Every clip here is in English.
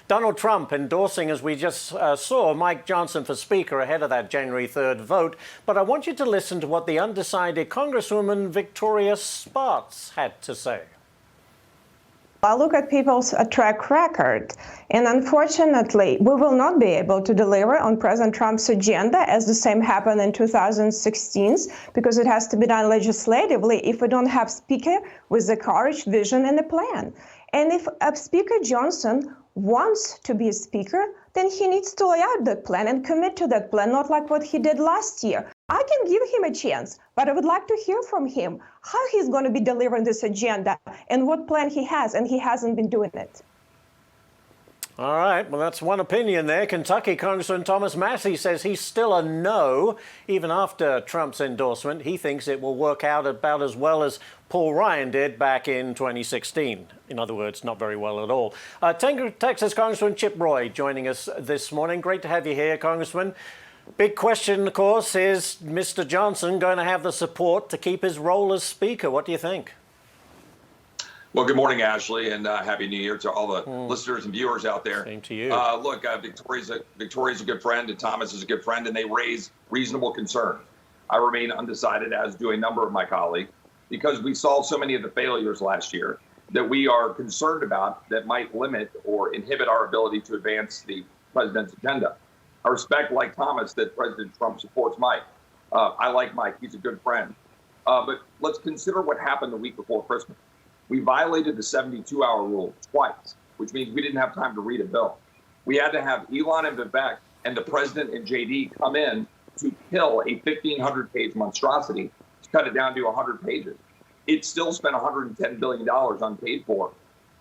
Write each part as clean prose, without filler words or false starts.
Donald Trump endorsing, as we just saw, Mike Johnson for Speaker ahead of that January 3rd vote. But I want you to listen to what the undecided Congresswoman Victoria Spartz had to say. I look at people's track record, and unfortunately, we will not be able to deliver on President Trump's agenda, as the same happened in 2016, because it has to be done legislatively if we don't have Speaker with the courage, vision, and a plan. And if Speaker Johnson wants to be a Speaker, then he needs to lay out that plan and commit to that plan, not like what he did last year. I can give him a chance, but I would like to hear from him how he's going to be delivering this agenda and what plan he has, and he hasn't been doing it. All right, well, that's one opinion there. Kentucky Congressman Thomas Massie says he's still a no, even after Trump's endorsement. He thinks it will work out about as well as Paul Ryan did back in 2016. In other words, not very well at all. Texas Congressman Chip Roy joining us this morning. Great to have you here, Congressman. Big question, of course, is Mr. Johnson going to have the support to keep his role as Speaker? What do you think? Well, good morning, Ashley, and Happy New Year to all the listeners and viewers out there. Same to you. Look, Victoria's a good friend, and Thomas is a good friend, and they raise reasonable concerns. I remain undecided, as do a number of my colleagues, because we saw so many of the failures last year that we are concerned about that might limit or inhibit our ability to advance the president's agenda. I respect, like Thomas, that President Trump supports Mike. I like Mike. He's a good friend. But let's consider what happened the week before Christmas. We violated the 72-hour rule twice, which means we didn't have time to read a bill. We had to have Elon and Vivek and the president and JD come in to kill a 1,500-page monstrosity to cut it down to 100 pages. It still spent $110 billion unpaid for.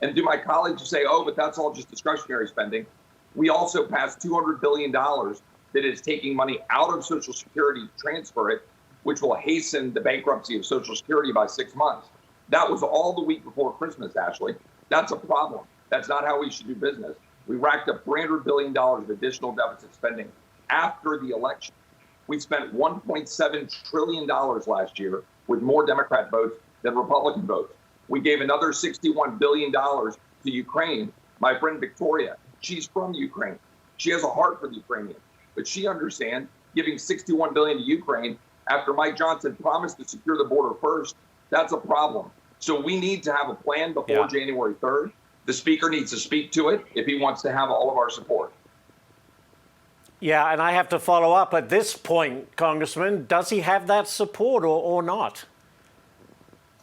And do my colleagues say, oh, but that's all just discretionary spending? We also passed $200 billion that is taking money out of Social Security to transfer it, which will hasten the bankruptcy of Social Security by 6 months. That was all the week before Christmas, Ashley. That's a problem. That's not how we should do business. We racked up $300 billion of additional deficit spending after the election. We spent $1.7 trillion last year with more Democrat votes than Republican votes. We gave another $61 billion to Ukraine. My friend Victoria, she's from Ukraine. She has a heart for the Ukrainians, but she understands giving $61 billion to Ukraine after Mike Johnson promised to secure the border first. That's a problem. So we need to have a plan before January 3rd. The Speaker needs to speak to it if he wants to have all of our support. Yeah, and I have to follow up at this point, Congressman. Does he have that support or not?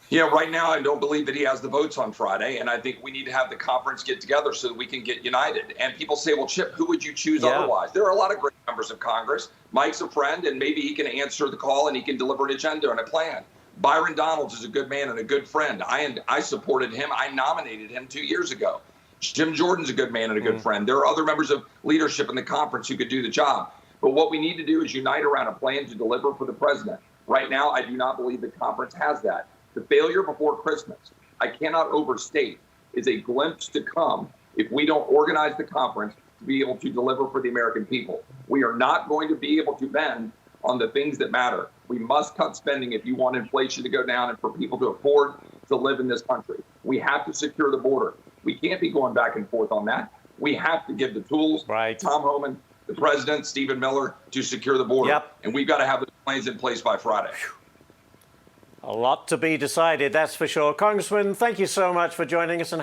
Yeah, right now I don't believe that he has the votes on Friday, and I think we need to have the conference get together so that we can get united. And people say, well, Chip, who would you choose otherwise? There are a lot of great members of Congress. Mike's a friend, and maybe he can answer the call and he can deliver an agenda and a plan. Byron Donalds is a good man and a good friend. I supported him. I nominated him 2 years ago. Jim Jordan's a good man and a good friend. There are other members of leadership in the conference who could do the job. But what we need to do is unite around a plan to deliver for the president. Right now, I do not believe the conference has that. The failure before Christmas, I cannot overstate, is a glimpse to come if we don't organize the conference to be able to deliver for the American people. We are not going to be able to bend on the things that matter. We must cut spending if you want inflation to go down and for people to afford to live in this country. We have to secure the border. We can't be going back and forth on that. We have to give the tools, Tom Homan, the president, Stephen Miller, to secure the border. And we've got to have the plans in place by Friday. A lot to be decided, that's for sure. Congressman, thank you so much for joining us. And